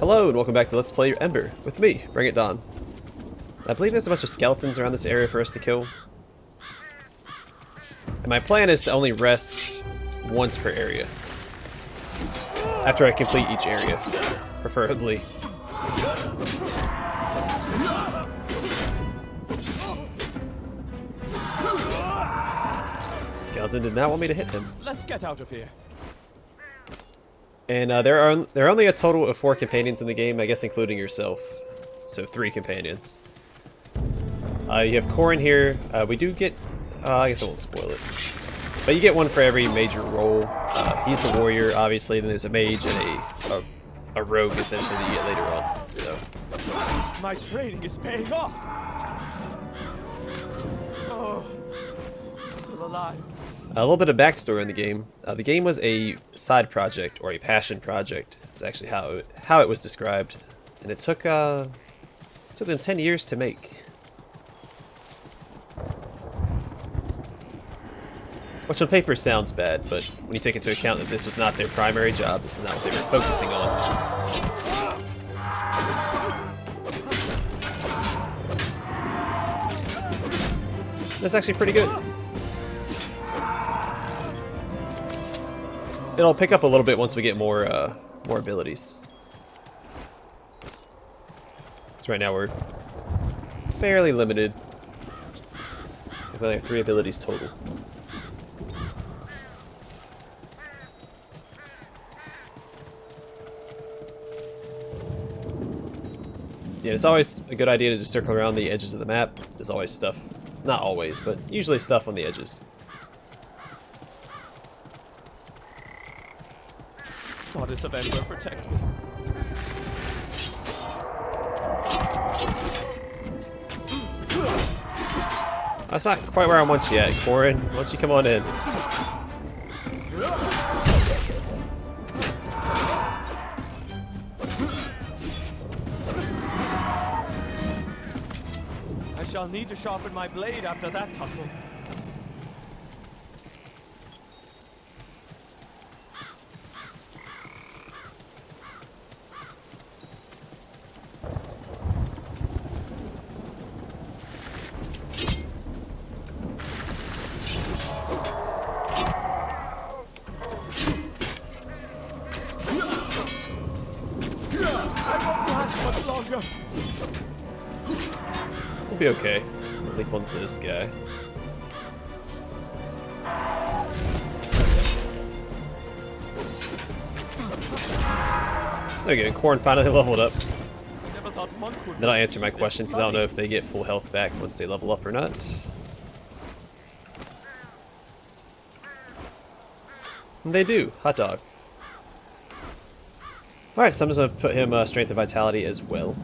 Hello and welcome back to Let's Play Ember with me, BringItDon. I believe there's a bunch of skeletons around this area for us to kill. And my plan is to only rest once per area. After I complete each area, preferably. Skeleton did not want me to hit him. Let's get out of here. And there are only a total of 4 companions in the game, I guess including yourself. So 3 companions. You have Corin here. We do get... I guess I won't spoil it. But you get one for every major role. He's the warrior, obviously. Then there's a mage and a rogue, essentially, that you get later on. So My training is paying off. Oh, I'm still alive. a little bit of backstory on the game. The game was a side project, or a passion project. Is actually how it was described. And it took them 10 years to make. Which on paper sounds bad, but when you take into account that this was not their primary job, this is not what they were focusing on. That's actually pretty good. It'll pick up a little bit once we get more abilities. So right now we're fairly limited. We've only 3 abilities total. Yeah, it's always a good idea to just circle around the edges of the map. There's always stuff. Not always, but usually stuff on the edges. Goddess of Ember, protect me. That's not quite where I want you yet, Corin. Why don't you come on in? I shall need to sharpen my blade after that tussle. We'll be okay. I'll leak one to this guy. There we go. Corin finally leveled up. Then I'll answer my question because I don't know if they get full health back once they level up or not. And they do. Hot dog. Alright, so I'm just going to put him Strength and Vitality as well.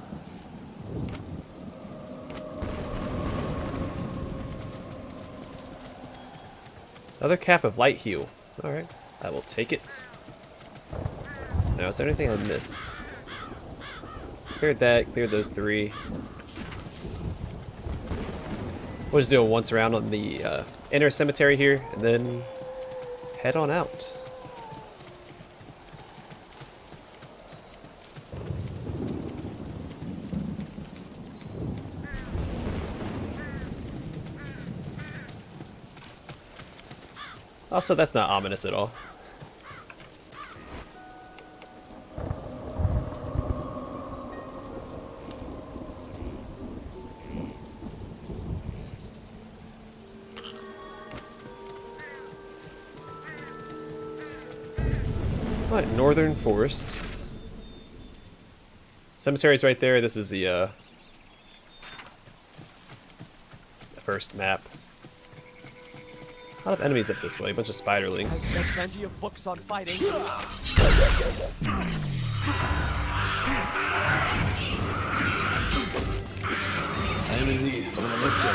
Another cap of light heal. Alright, I will take it. Now, is there anything I missed? Cleared that, cleared those 3. We'll just do a once around on the inner cemetery here, and then head on out. Also, that's not ominous at all. Alright, Northern Forest. Cemetery's right there. This is the first map. A lot of enemies up this way, a bunch of spiderlings. I've read plenty of books on fighting. I am in need of an elixir.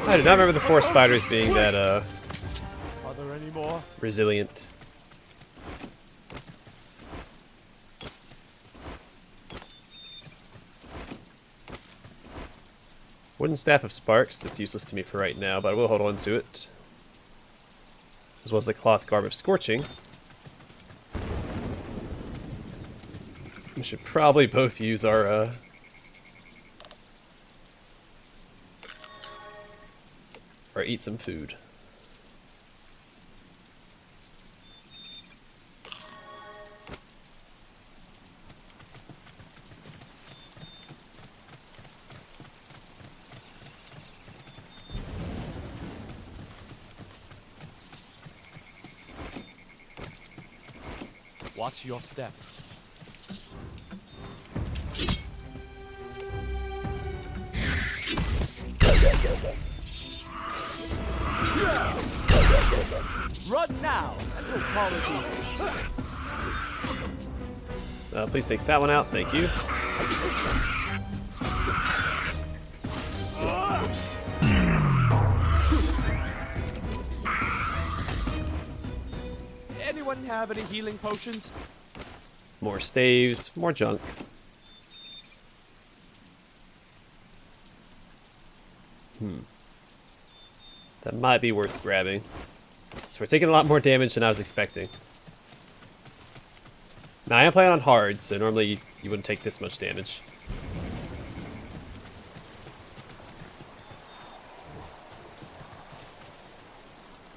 I do not remember the 4 spiders being that Are there any more? resilient. Wooden Staff of Sparks. That's useless to me for right now, but I will hold on to it. As well as the Cloth Garb of Scorching. We should probably both use our or eat some food. Watch your step. Run now! Apologies. Please take that one out, thank you. Anyone have any healing potions? More staves, more junk. That might be worth grabbing. So we're taking a lot more damage than I was expecting. Now I am playing on hard, so normally you wouldn't take this much damage.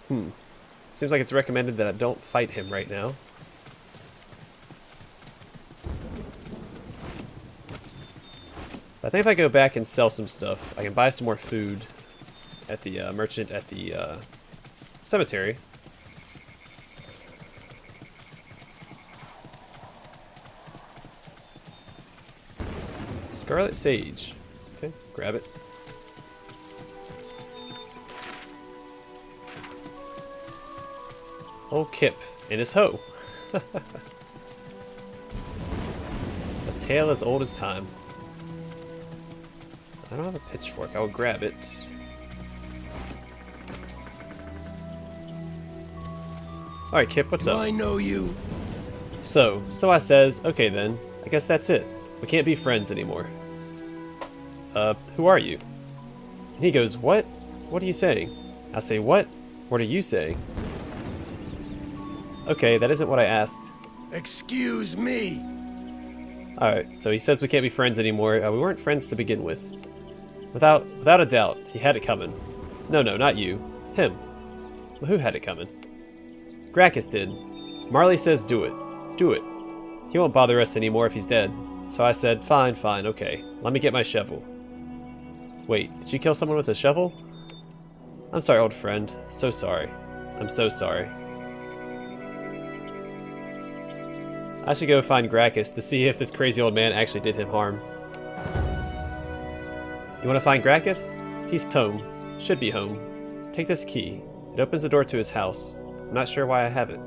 Seems like it's recommended that I don't fight him right now. I think if I go back and sell some stuff, I can buy some more food at the merchant at the cemetery. Scarlet Sage. Okay, grab it. Old Kip and his hoe. A tale as old as time. I don't have a pitchfork. I will grab it. Alright, Kip, what's up? I know you. So I says, okay then, I guess that's it. We can't be friends anymore. Who are you? And he goes, what? What are you saying? I say, what? What are you saying? Okay, that isn't what I asked. Excuse me. Alright, so he says we can't be friends anymore. We weren't friends to begin with. Without a doubt, he had it coming. No, not you. Him. Well, who had it coming? Gracchus did. Marley says do it. Do it. He won't bother us anymore if he's dead. So I said, fine, okay. Let me get my shovel. Wait, did you kill someone with a shovel? I'm sorry, old friend. So sorry. I'm so sorry. I should go find Gracchus to see if this crazy old man actually did him harm. You want to find Gracchus? He's home. Should be home. Take this key. It opens the door to his house. I'm not sure why I have it.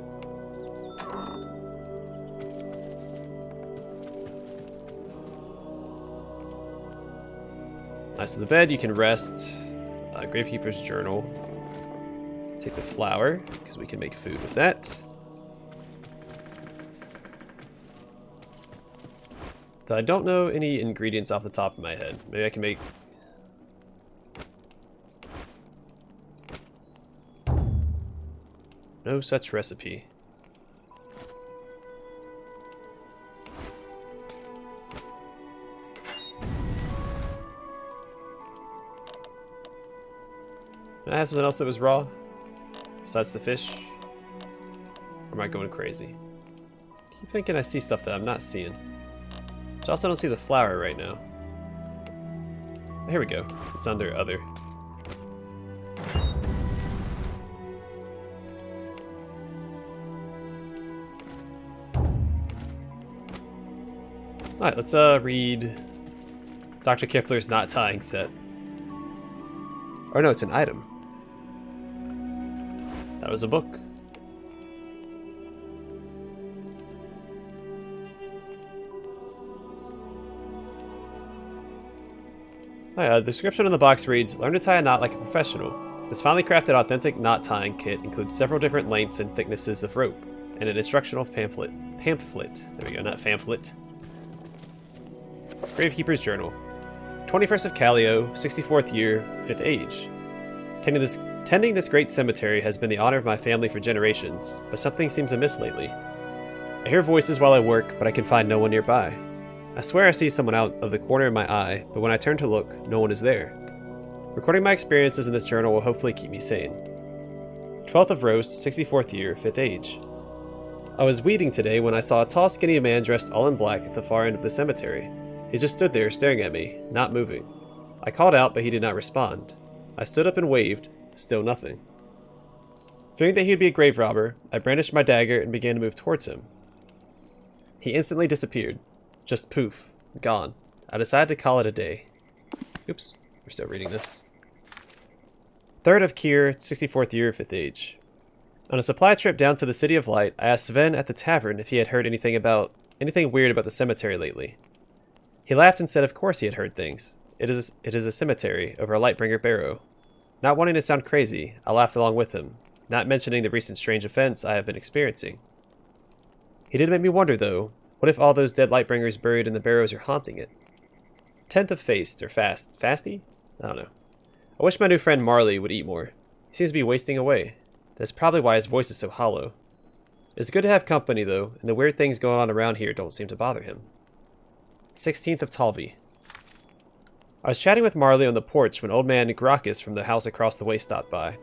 Nice to the bed, you can rest. Gravekeeper's journal. Take the flour, because we can make food with that. Though I don't know any ingredients off the top of my head. Maybe I can make... No such recipe. Can I have something else that was raw? Besides the fish? Or am I going crazy? I keep thinking I see stuff that I'm not seeing. I also don't see the flower right now. Here we go. It's under other. Alright, let's read Dr. Kipler's Knot Tying Set. Or no, it's an item. That was a book. The description on the box reads, learn to tie a knot like a professional. This finely crafted authentic knot tying kit includes several different lengths and thicknesses of rope, and an instructional pamphlet. There we go, not pamphlet. Gravekeeper's journal. 21st of Callio, 64th year, 5th age. Tending this great cemetery has been the honor of my family for generations, but something seems amiss lately. I hear voices while I work, but I can find no one nearby. I swear I see someone out of the corner of my eye, but when I turn to look, no one is there. Recording my experiences in this journal will hopefully keep me sane. 12th of Rose, 64th year, 5th age. I was weeding today when I saw a tall, skinny man dressed all in black at the far end of the cemetery. He just stood there staring at me, not moving. I called out, but he did not respond. I stood up and waved, still nothing. Fearing that he would be a grave robber, I brandished my dagger and began to move towards him. He instantly disappeared. Just poof. Gone. I decided to call it a day. Oops. We're still reading this. 3rd of Kier, 64th year, 5th age. On a supply trip down to the City of Light, I asked Sven at the tavern if he had heard anything weird about the cemetery lately. He laughed and said of course he had heard things. It is a cemetery over a Lightbringer barrow. Not wanting to sound crazy, I laughed along with him, not mentioning the recent strange events I have been experiencing. He did make me wonder though, what if all those dead Lightbringers buried in the barrows are haunting it? 10th of Faced, or Fasty? I don't know. I wish my new friend Marley would eat more. He seems to be wasting away. That's probably why his voice is so hollow. It's good to have company though, and the weird things going on around here don't seem to bother him. 16th of Talvi. I was chatting with Marley on the porch when old man Gracchus from the house across the way stopped by.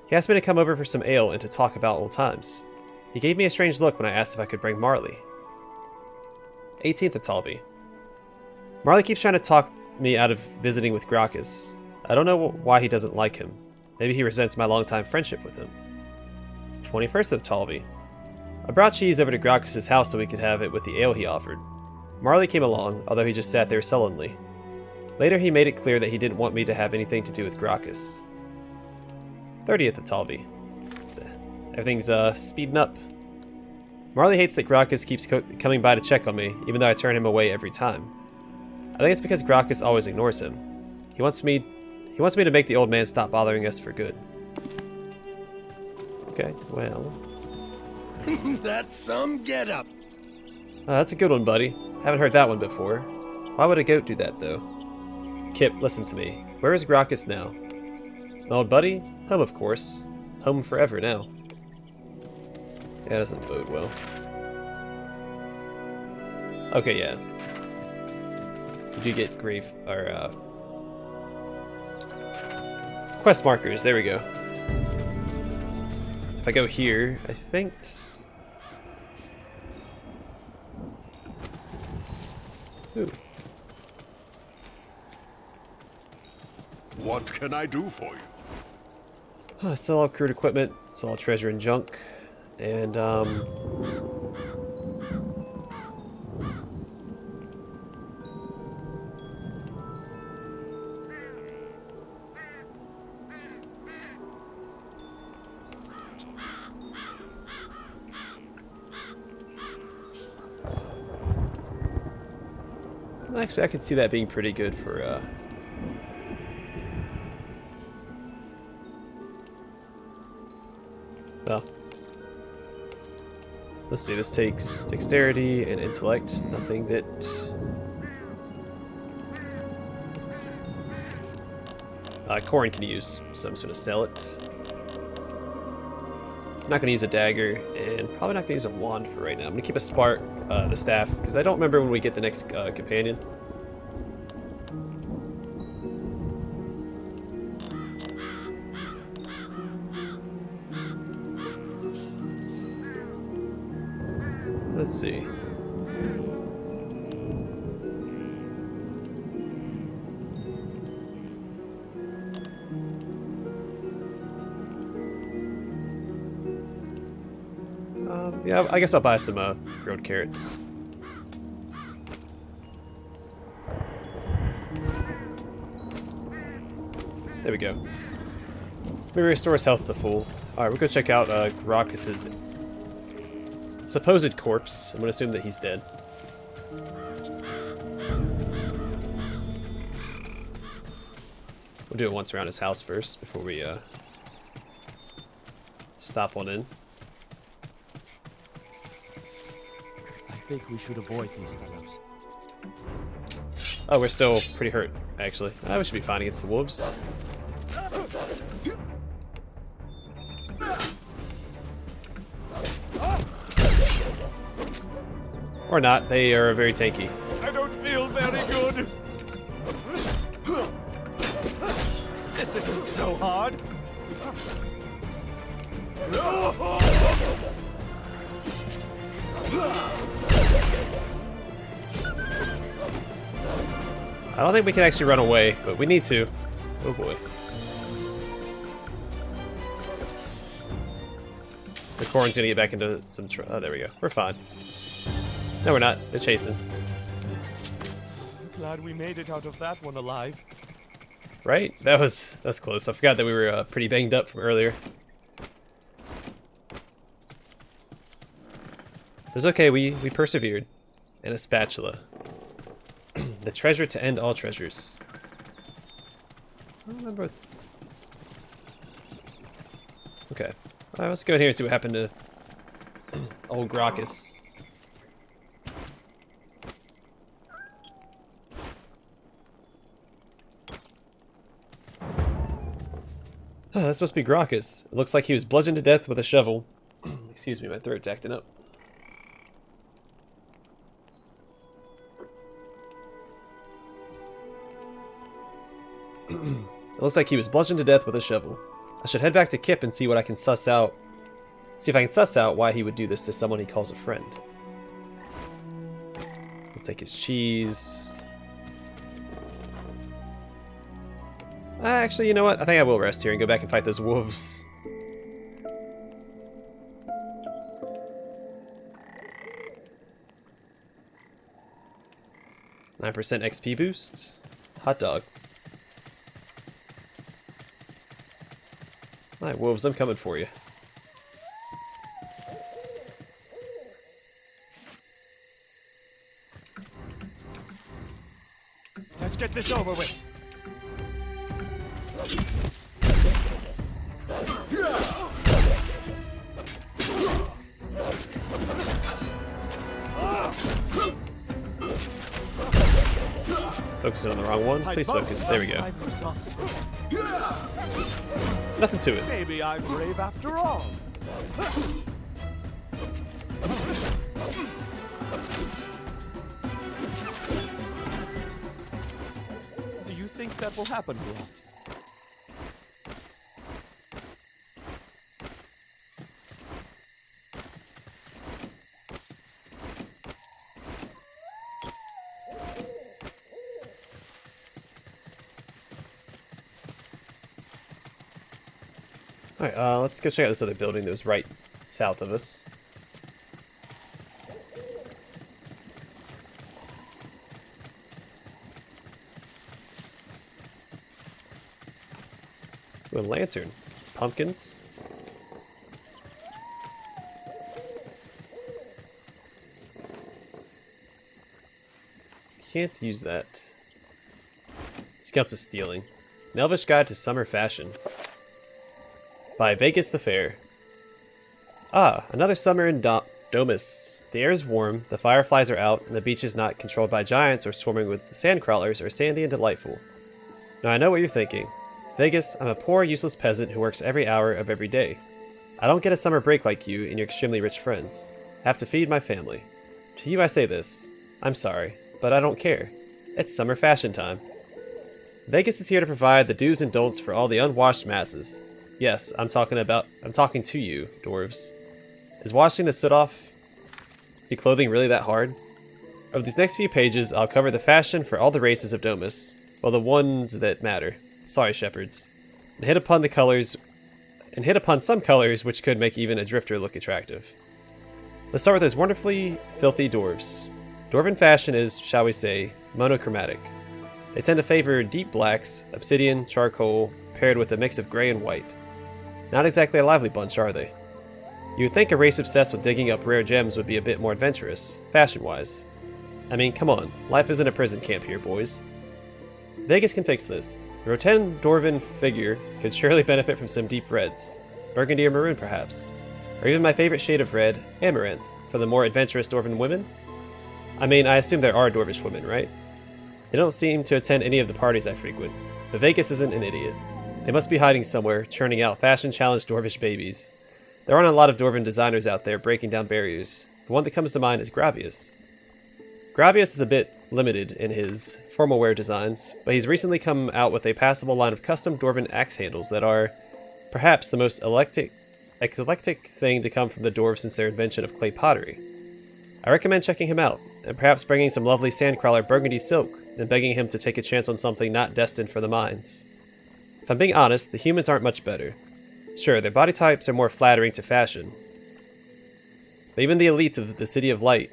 He asked me to come over for some ale and to talk about old times. He gave me a strange look when I asked if I could bring Marley. 18th of Talvi. Marley keeps trying to talk me out of visiting with Gracchus. I don't know why he doesn't like him. Maybe he resents my longtime friendship with him. 21st of Talvi. I brought cheese over to Gracchus' house so we could have it with the ale he offered. Marley came along, although he just sat there sullenly. Later he made it clear that he didn't want me to have anything to do with Gracchus. 30th of Talvi. Everything's speeding up. Marley hates that Gracchus keeps coming by to check on me, even though I turn him away every time. I think it's because Gracchus always ignores him. He wants me to make the old man stop bothering us for good. Okay, well. That's some get-up. That's a good one, buddy. Haven't heard that one before. Why would a goat do that, though? Kip, listen to me. Where is Gracchus now? My old buddy? Home, of course. Home forever now. Yeah, that doesn't bode well. Okay, yeah. You do get grave, or, quest markers, there we go. If I go here, I think... Ooh. What can I do for you? Sell all crude equipment, sell all treasure and junk, and actually I could see that being pretty good for well, let's see, this takes dexterity and intellect, nothing that... Corin can use, so I'm just going to sell it. I'm not going to use a dagger, and probably not going to use a wand for right now. I'm going to keep a spark, the staff, because I don't remember when we get the next companion. Let's see. Yeah, I guess I'll buy some grilled carrots. There we go. Maybe restores health to full. Alright, we're gonna check out Gracchus's supposed corpse. I'm gonna assume that he's dead. We'll do it once around his house first before we stop one in. I think we should avoid these fellows. Oh, we're still pretty hurt, actually. We should be fine against the wolves. Or not, they are very tanky. I don't feel very good. This isn't so hard. I don't think we can actually run away, but we need to. Oh boy. The corn's gonna get back into some trouble. Oh, there we go. We're fine. No, we're not. They're chasing. Glad we made it out of that one alive. Right? That's close. I forgot that we were pretty banged up from earlier. It was okay, we persevered. And a spatula. The treasure to end all treasures. I don't remember. Okay. Alright, let's go in here and see what happened to old Gracchus. Oh, that's supposed to be Gracchus. It looks like he was bludgeoned to death with a shovel. Excuse me, my throat's acting up. It looks like he was bludgeoned to death with a shovel. I should head back to Kip and see what I can suss out. See if I can suss out why he would do this to someone he calls a friend. We'll take his cheese. Actually, you know what? I think I will rest here and go back and fight those wolves. %9 XP boost. Hot dog. Alright, wolves, I'm coming for you. Let's get this over with. Focusing on the wrong one. Please focus. There we go. Nothing to it. Maybe I'm brave after all. Do you think that will happen, Grant? Alright, let's go check out this other building that was right south of us. Ooh, a lantern. Pumpkins. Can't use that. This counts as stealing. An Elvish Guide to Summer Fashion. By Vegas the Fair. Ah, another summer in Domus. The air is warm, the fireflies are out, and the beach is not controlled by giants or swarming with sandcrawlers or sandy and delightful. Now I know what you're thinking. Vegas, I'm a poor, useless peasant who works every hour of every day. I don't get a summer break like you and your extremely rich friends. I have to feed my family. To you I say this. I'm sorry, but I don't care. It's summer fashion time. Vegas is here to provide the do's and don'ts for all the unwashed masses. Yes, I'm talking to you, dwarves. Is washing the soot off the clothing really that hard? Over these next few pages, I'll cover the fashion for all the races of Domus. Well, the ones that matter. Sorry, shepherds. And hit upon some colors which could make even a drifter look attractive. Let's start with those wonderfully filthy dwarves. Dwarven fashion is, shall we say, monochromatic. They tend to favor deep blacks, obsidian, charcoal, paired with a mix of gray and white. Not exactly a lively bunch, are they? You would think a race obsessed with digging up rare gems would be a bit more adventurous, fashion-wise. I mean, come on, life isn't a prison camp here, boys. Vegas can fix this. The rotund dwarven figure could surely benefit from some deep reds. Burgundy or maroon, perhaps. Or even my favorite shade of red, amaranth, for the more adventurous dwarven women? I mean, I assume there are dwarvish women, right? They don't seem to attend any of the parties I frequent, but Vegas isn't an idiot. They must be hiding somewhere, churning out fashion-challenged dwarvish babies. There aren't a lot of dwarven designers out there breaking down barriers. The one that comes to mind is Gravius. Gravius is a bit limited in his formal wear designs, but he's recently come out with a passable line of custom dwarven axe handles that are perhaps the most eclectic thing to come from the dwarves since their invention of clay pottery. I recommend checking him out, and perhaps bringing some lovely sandcrawler burgundy silk, and begging him to take a chance on something not destined for the mines. If I'm being honest, the humans aren't much better. Sure, their body types are more flattering to fashion, but even the elites of the City of Light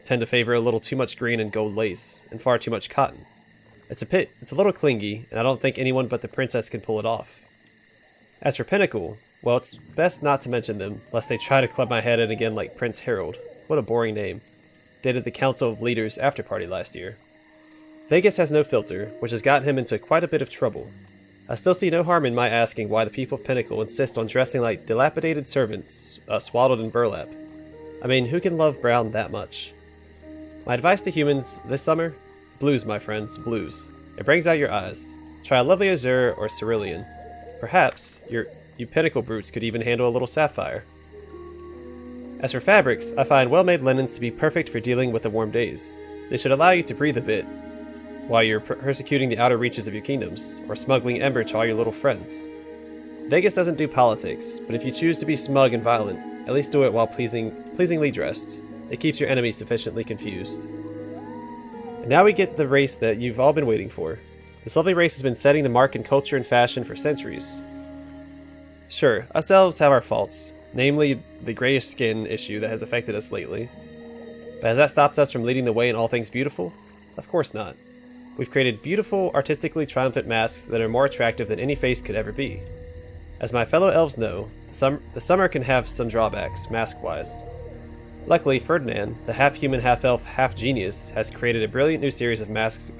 tend to favor a little too much green and gold lace, and far too much cotton. It's a little clingy, and I don't think anyone but the princess can pull it off. As for Pinnacle, well, it's best not to mention them, lest they try to club my head in again like Prince Harold. What a boring name. Dated the Council of Leaders after party last year. Vegas has no filter, which has gotten him into quite a bit of trouble. I still see no harm in my asking why the people of Pinnacle insist on dressing like dilapidated servants swaddled in burlap. I mean, who can love brown that much? My advice to humans this summer? Blues, my friends, blues. It brings out your eyes. Try a lovely azure or cerulean. Perhaps you Pinnacle brutes could even handle a little sapphire. As for fabrics, I find well-made linens to be perfect for dealing with the warm days. They should allow you to breathe a bit while you're persecuting the outer reaches of your kingdoms, or smuggling Ember to all your little friends. Vegas doesn't do politics, but if you choose to be smug and violent, at least do it while pleasingly dressed. It keeps your enemies sufficiently confused. And now we get the race that you've all been waiting for. This lovely race has been setting the mark in culture and fashion for centuries. Sure, us elves have our faults, namely the grayish skin issue that has affected us lately. But has that stopped us from leading the way in all things beautiful? Of course not. We've created beautiful, artistically triumphant masks that are more attractive than any face could ever be. As my fellow elves know, the summer can have some drawbacks, mask-wise. Luckily, Ferdinand, the half-human, half-elf, half-genius, has created a brilliant new series of masks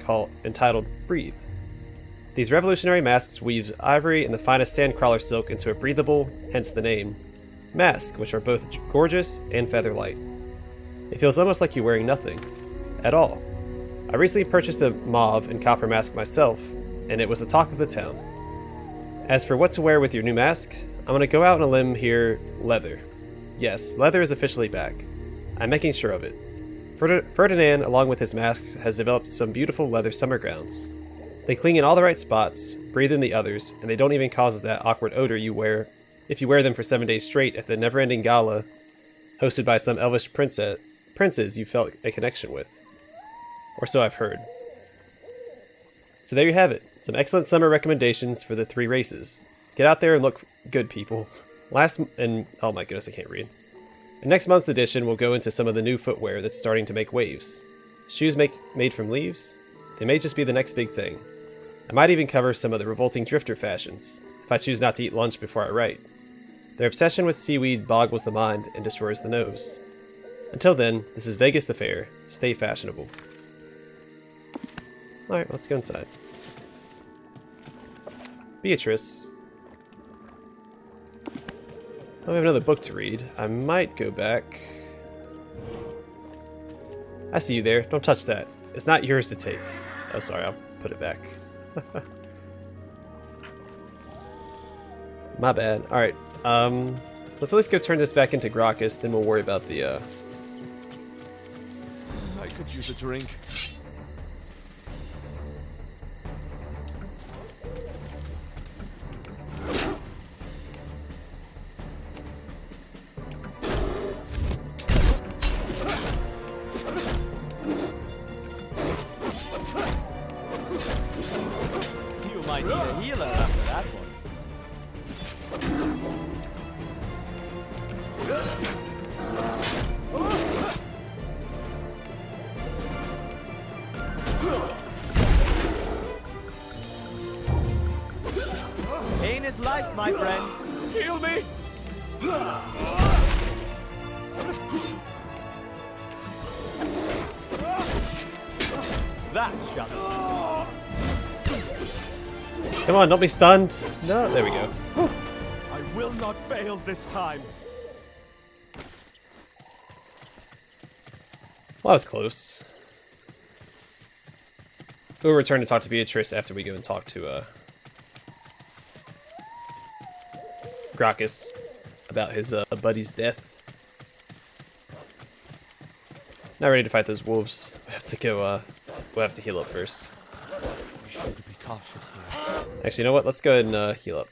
entitled Breathe. These revolutionary masks weave ivory and the finest sandcrawler silk into a breathable, hence the name, mask, which are both gorgeous and feather-light. It feels almost like you're wearing nothing. At all. I recently purchased a mauve and copper mask myself, and it was the talk of the town. As for what to wear with your new mask, I'm going to go out on a limb here, leather. Yes, leather is officially back. I'm making sure of it. Ferdinand, along with his masks, has developed some beautiful leather summer gowns. They cling in all the right spots, breathe in the others, and they don't even cause that awkward odor you wear if you wear them for 7 days straight at the never-ending gala hosted by some elvish princes you felt a connection with. Or so I've heard. So there you have it. Some excellent summer recommendations for the 3 races. Get out there and look good, people. Oh my goodness, I can't read. In next month's edition, we'll go into some of the new footwear that's starting to make waves. Shoes made from leaves? They may just be the next big thing. I might even cover some of the revolting drifter fashions, if I choose not to eat lunch before I write. Their obsession with seaweed boggles the mind and destroys the nose. Until then, this is Vegas the Fair. Stay fashionable. Alright, let's go inside. Beatrice. Oh, I have another book to read. I might go back. I see you there. Don't touch that. It's not yours to take. Oh, sorry. I'll put it back. My bad. Alright. Let's at least go turn this back into Gracchus, then we'll worry about the, I could use a drink. You might need a healer after that one. Pain is life, my friend. Heal me! That shut up. Come on, don't be stunned. No, there we go. I will not fail this time. Well, that was close. We'll return to talk to Beatrice after we go and talk to Gracchus about his buddy's death. Not ready to fight those wolves. We have to go. We'll have to heal up first. We should be cautious here. Actually, you know what? Let's go ahead and heal up.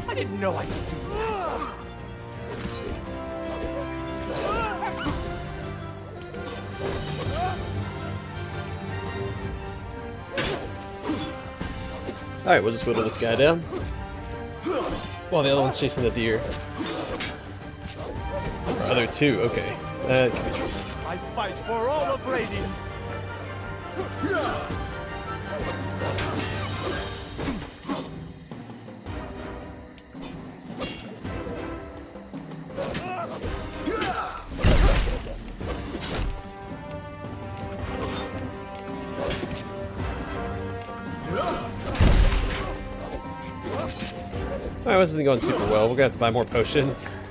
I didn't know I could do that. Alright, we'll just whittle this guy down. While the other one's chasing the deer. Or other two, okay. That could be true. I fight for all of Radiance. Alright, this isn't going super well. We're gonna have to buy more potions.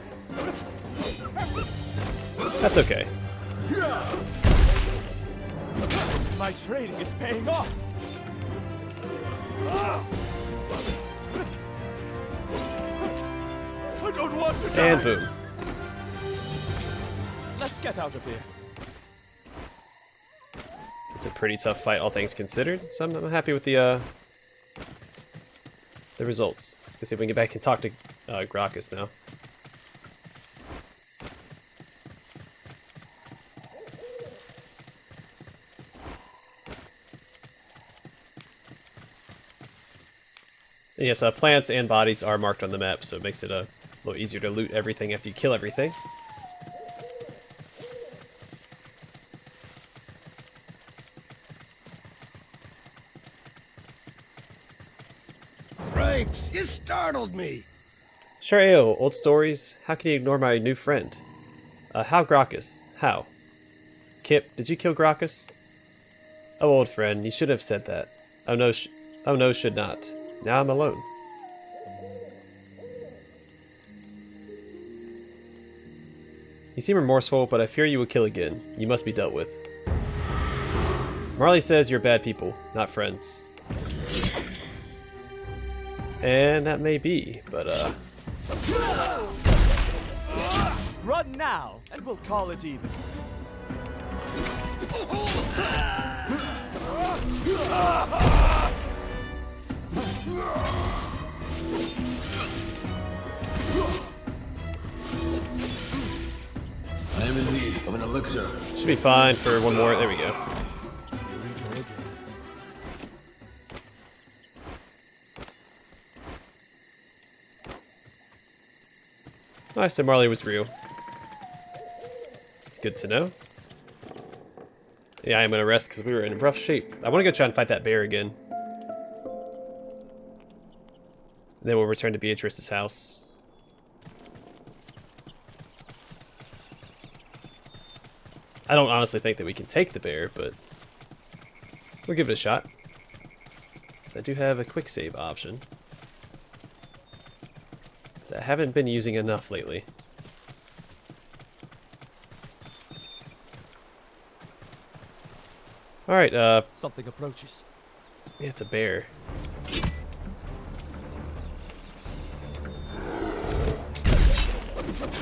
That's okay. My training is paying off. I don't want to die. And boom. Let's get out of here. It's a pretty tough fight, all things considered. So I'm happy with the results. Let's go see if we can get back and talk to Gracchus now. And yes, plants and bodies are marked on the map, so it makes it a little easier to loot everything after you kill everything. Grapes, you startled me. Sure, Ao, old stories. How can you ignore my new friend? How Gracchus? How? Kip, did you kill Gracchus? Oh, old friend, you should have said that. Oh no, should not. Now I'm alone. You seem remorseful, but I fear you will kill again. You must be dealt with. Marley says you're bad people, not friends. And that may be, but Run now, and we'll call it even. I am in need of an elixir. should be fine for one more. There we go. Nice, so Marley was real. It's good to know. Yeah, I'm gonna rest because we were in rough shape. I want to go try and fight that bear again. Then we'll return to Beatrice's house. I don't honestly think that we can take the bear, but we'll give it a shot. So I do have a quick save option that I haven't been using enough lately. Alright, Something approaches. yeah, it's a bear.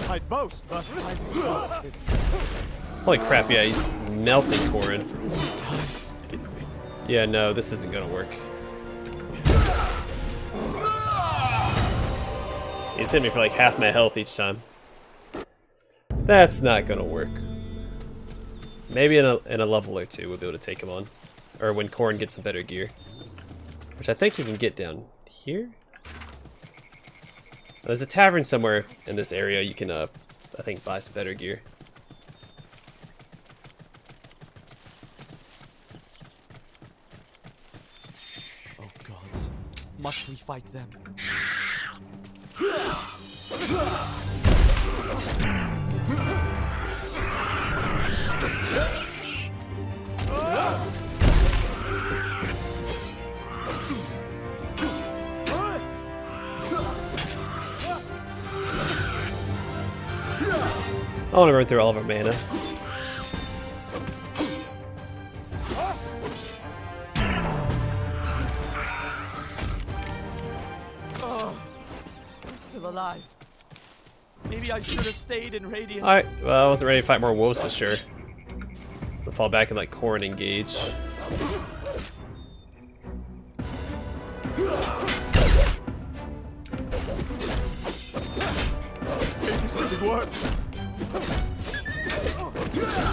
I'd boast, but I'm exhausted. Holy crap, yeah, he's melting Corin. Yeah, no, this isn't gonna work. He's hitting me for like half my health each time. That's not gonna work. Maybe in a level or two we'll be able to take him on. Or when Corin gets some better gear. Which I think he can get down here? There's a tavern somewhere in this area. You can, I think, buy some better gear. Oh gods, must we fight them? I want to run through all of our mana. I'm still alive. Maybe I should have stayed in Radiance. Alright, well, I wasn't ready to fight more wolves, but sure. We'll fall back and let Corrin engage. Maybe something worse.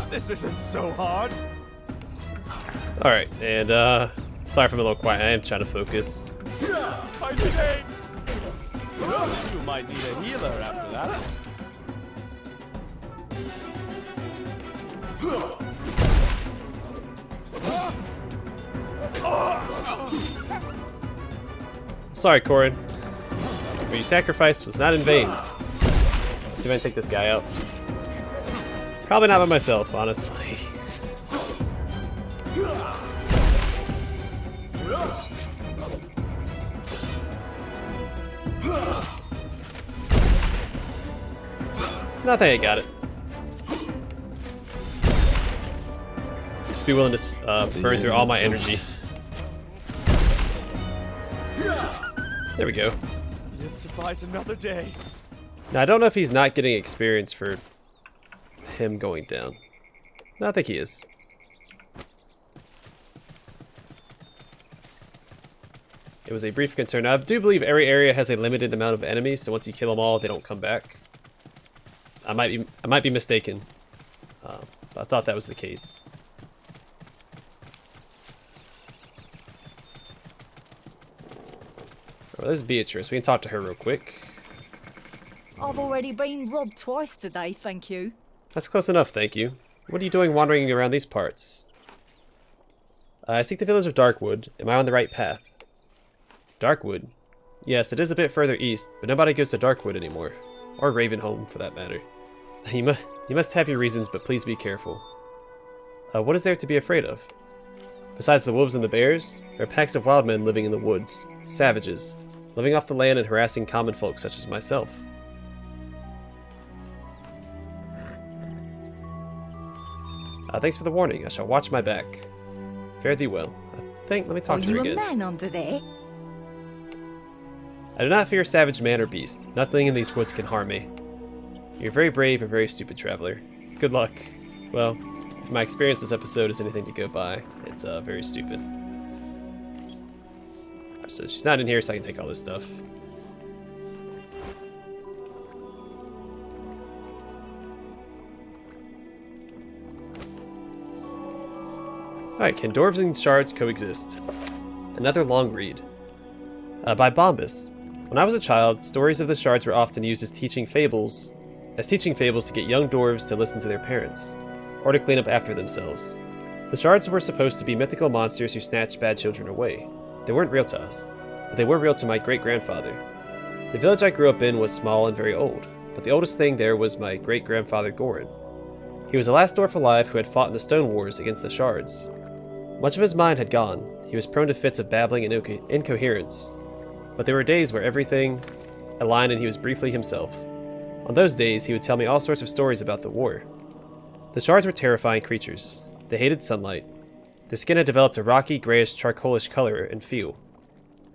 This isn't so hard. Alright, and sorry if I'm a little quiet, I am trying to focus. I'm pain. You might need a healer after that. Sorry, Corrin. What you sacrificed was not in vain. Let's see if I can take this guy out. Probably not by myself, honestly. No, I think I got it. Be willing to burn through all my energy. There we go. Live to fight another day. Now, I don't know if he's not getting experience for him going down. No, I think he is. It was a brief concern. I do believe every area has a limited amount of enemies, so once you kill them all, they don't come back. I might be mistaken. But I thought that was the case. Well, there's Beatrice. We can talk to her real quick. I've already been robbed twice today, thank you. That's close enough, thank you. What are you doing wandering around these parts? I seek the village of Darkwood. Am I on the right path? Darkwood? Yes, it is a bit further east, but nobody goes to Darkwood anymore. Or Ravenholm, for that matter. You must have your reasons, but please be careful. What is there to be afraid of? Besides the wolves and the bears, there are packs of wild men living in the woods. Savages, living off the land and harassing common folk such as myself. Thanks for the warning. I shall watch my back. Fare thee well. Let me talk to her again. Are you a man under there? I do not fear savage man or beast. Nothing in these woods can harm me. You're very brave and very stupid, traveler. Good luck. Well, if my experience this episode is anything to go by, it's very stupid. So she's not in here, so I can take all this stuff. Alright, can dwarves and shards coexist? Another long read. By Bombus. When I was a child, stories of the shards were often used as teaching fables to get young dwarves to listen to their parents, or to clean up after themselves. The shards were supposed to be mythical monsters who snatched bad children away. They weren't real to us, but they were real to my great-grandfather. The village I grew up in was small and very old, but the oldest thing there was my great-grandfather Gorin. He was the last dwarf alive who had fought in the Stone Wars against the shards. Much of his mind had gone. He was prone to fits of babbling and incoherence. But there were days where everything aligned and he was briefly himself. On those days, he would tell me all sorts of stories about the war. The shards were terrifying creatures. They hated sunlight. Their skin had developed a rocky, grayish, charcoalish color and feel.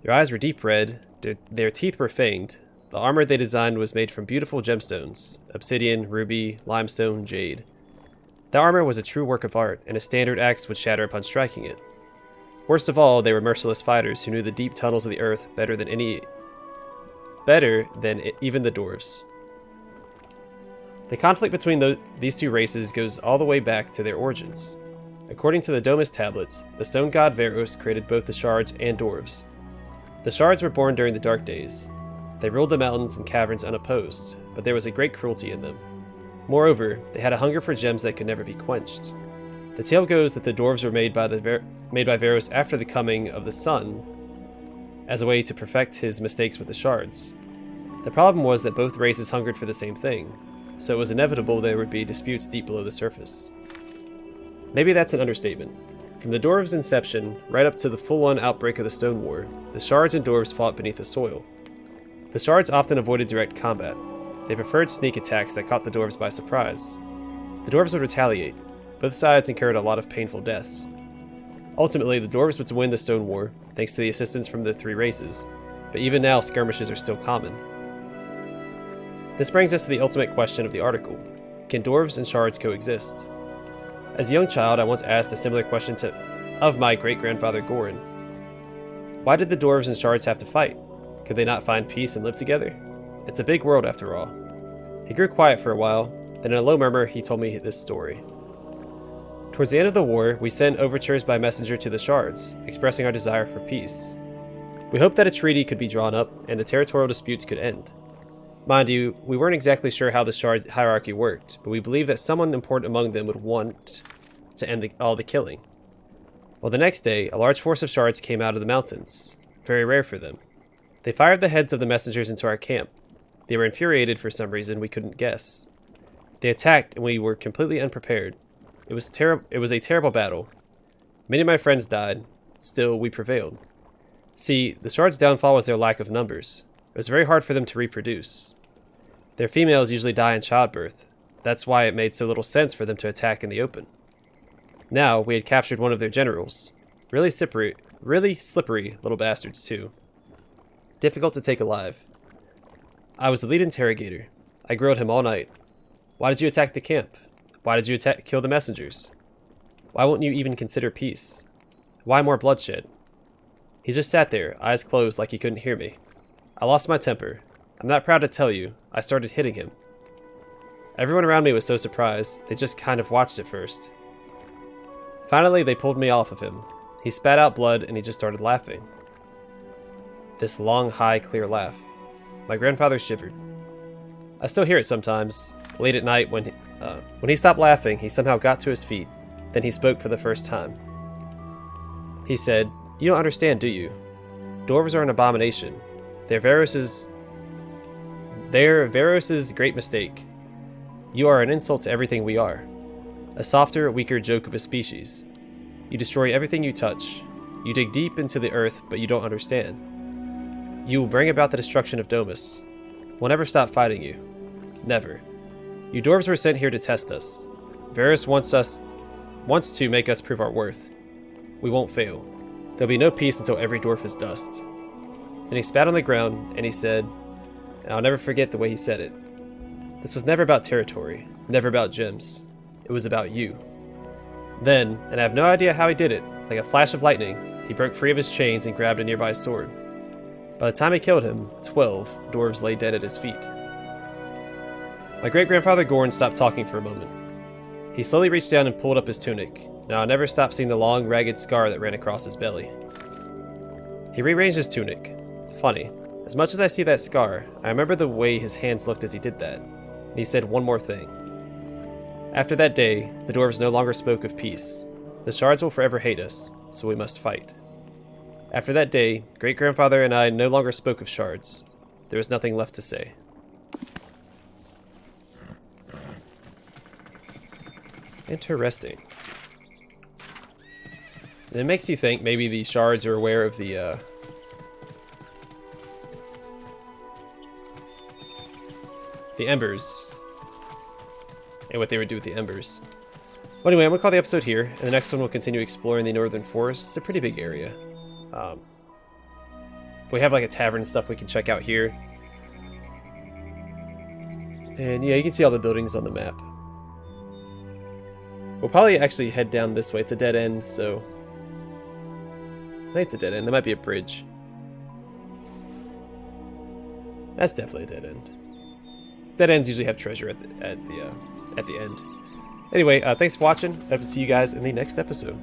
Their eyes were deep red, their teeth were fanged. The armor they designed was made from beautiful gemstones, obsidian, ruby, limestone, jade. The armor was a true work of art, and a standard axe would shatter upon striking it. Worst of all, they were merciless fighters who knew the deep tunnels of the earth better than even the dwarves. The conflict between these two races goes all the way back to their origins. According to the Domus tablets, the stone god Veros created both the shards and dwarves. The shards were born during the Dark Days. They ruled the mountains and caverns unopposed, but there was a great cruelty in them. Moreover, they had a hunger for gems that could never be quenched. The tale goes that the dwarves were made by Varus after the coming of the sun, as a way to perfect his mistakes with the shards. The problem was that both races hungered for the same thing, so it was inevitable there would be disputes deep below the surface. Maybe that's an understatement. From the dwarves' inception, right up to the full-on outbreak of the Stone War, the shards and dwarves fought beneath the soil. The shards often avoided direct combat. They preferred sneak attacks that caught the dwarves by surprise. The dwarves would retaliate. Both sides incurred a lot of painful deaths. Ultimately, the dwarves would win the Stone War, thanks to the assistance from the three races, but even now skirmishes are still common. This brings us to the ultimate question of the article. Can dwarves and shards coexist? As a young child, I once asked a similar question of my great-grandfather Goran. Why did the dwarves and shards have to fight? Could they not find peace and live together? It's a big world after all. He grew quiet for a while, then in a low murmur he told me this story. Towards the end of the war, we sent overtures by messenger to the shards, expressing our desire for peace. We hoped that a treaty could be drawn up, and the territorial disputes could end. Mind you, we weren't exactly sure how the shard hierarchy worked, but we believed that someone important among them would want to end all the killing. Well, the next day, a large force of shards came out of the mountains. Very rare for them. They fired the heads of the messengers into our camp. They were infuriated for some reason we couldn't guess. They attacked, and we were completely unprepared. It was a terrible battle. Many of my friends died. Still, we prevailed. See, the shards' downfall was their lack of numbers. It was very hard for them to reproduce. Their females usually die in childbirth. That's why it made so little sense for them to attack in the open. Now, we had captured one of their generals. Really slippery little bastards, too. Difficult to take alive. I was the lead interrogator. I grilled him all night. Why did you attack the camp? Why did you kill the messengers? Why won't you even consider peace? Why more bloodshed? He just sat there, eyes closed like he couldn't hear me. I lost my temper. I'm not proud to tell you, I started hitting him. Everyone around me was so surprised, they just kind of watched at first. Finally, they pulled me off of him. He spat out blood and he just started laughing. This long, high, clear laugh. My grandfather shivered. I still hear it sometimes. Late at night, when he stopped laughing, he somehow got to his feet. Then he spoke for the first time. He said, "You don't understand, do you? Dwarves are an abomination. They're Varus's great mistake. You are an insult to everything we are. A softer, weaker joke of a species. You destroy everything you touch. You dig deep into the earth, but you don't understand. You will bring about the destruction of Domus. We'll never stop fighting you. Never. You dwarves were sent here to test us. Varus wants to make us prove our worth. We won't fail. There'll be no peace until every dwarf is dust." And he spat on the ground, and he said, and I'll never forget the way he said it, "This was never about territory, never about gems. It was about you." Then, and I have no idea how he did it, like a flash of lightning, he broke free of his chains and grabbed a nearby sword. By the time he killed him, 12 dwarves lay dead at his feet. My great-grandfather Goran stopped talking for a moment. He slowly reached down and pulled up his tunic. Now I never stopped seeing the long, ragged scar that ran across his belly. He rearranged his tunic. Funny, as much as I see that scar, I remember the way his hands looked as he did that. And he said one more thing. After that day, the dwarves no longer spoke of peace. The shards will forever hate us, so we must fight. After that day, great-grandfather and I no longer spoke of shards. There was nothing left to say. Interesting. And it makes you think maybe the shards are aware of the Embers and what they would do with the Embers. Well, anyway, I'm gonna call the episode here, and the next one we'll continue exploring the Northern Forest. It's a pretty big area. We have like a tavern and stuff we can check out here. And yeah, you can see all the buildings on the map. We'll probably actually head down this way. It's a dead end, so I think it's a dead end. There might be a bridge. That's definitely a dead end. Dead ends usually have treasure at the end. Anyway, thanks for watching. I hope to see you guys in the next episode.